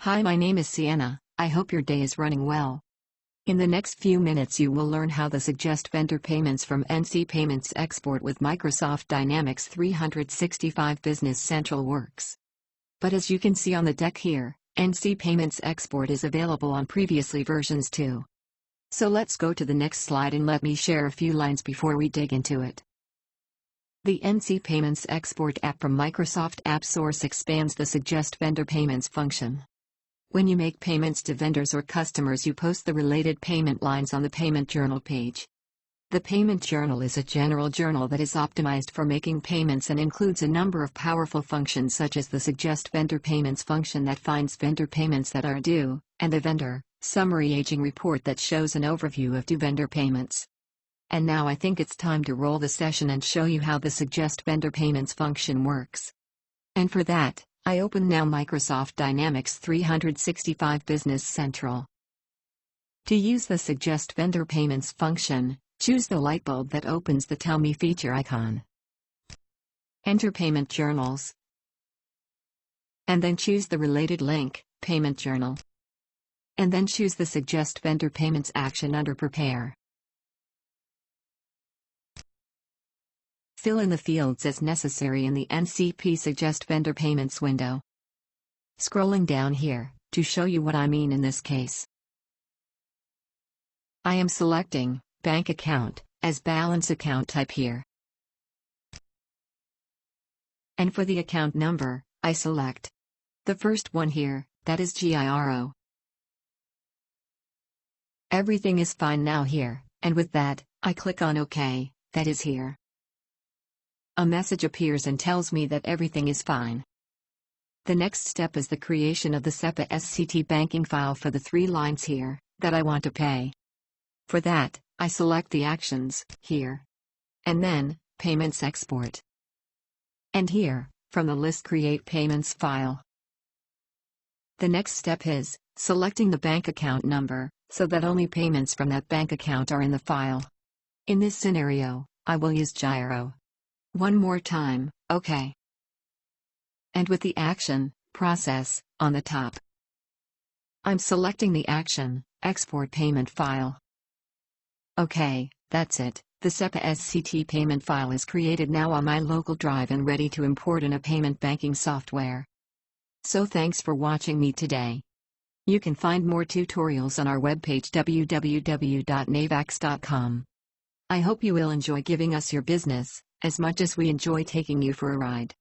Hi, my name is Sienna. I hope your day is running well. In the next few minutes you will learn how the Suggest Vendor Payments from NC Payments export with Microsoft Dynamics 365 Business Central works. But as you can see on the deck here, NC Payments export is available on previously versions too. So let's go to the next slide and let me share a few lines before we dig into it. The NC Payments export app from Microsoft App Source expands the Suggest Vendor Payments function. When you make payments to vendors or customers, you post the related payment lines on the Payment Journal page. The Payment Journal is a general journal that is optimized for making payments and includes a number of powerful functions such as the Suggest Vendor Payments function that finds vendor payments that are due, and the Vendor Summary Aging Report that shows an overview of due vendor payments. And now I think it's time to roll the session and show you how the Suggest Vendor Payments function works. And for that, I open now Microsoft Dynamics 365 Business Central. To use the Suggest Vendor Payments function, choose the light bulb that opens the Tell Me feature icon. Enter Payment Journals. And then choose the related link, Payment Journal. And then choose the Suggest Vendor Payments action under Prepare. Fill in the fields as necessary in the NCP Suggest Vendor Payments window. Scrolling down here, to show you what I mean in this case. I am selecting Bank Account as balance account type here. And for the account number, I select the first one here, that is GIRO. Everything is fine now here, and with that, I click on OK, that is here. A message appears and tells me that everything is fine. The next step is the creation of the SEPA SCT banking file for the 3 lines here that I want to pay. For that, I select the actions here. And then, Payments Export. And here, from the list create payments file. The next step is selecting the bank account number so that only payments from that bank account are in the file. In this scenario, I will use GIRO. One more time, OK. And with the action, Process, on the top, I'm selecting the action, Export Payment File. OK, that's it, the SEPA SCT payment file is created now on my local drive and ready to import in a payment banking software. So thanks for watching me today. You can find more tutorials on our webpage www.navax.com. I hope you will enjoy giving us your business as much as we enjoy taking you for a ride.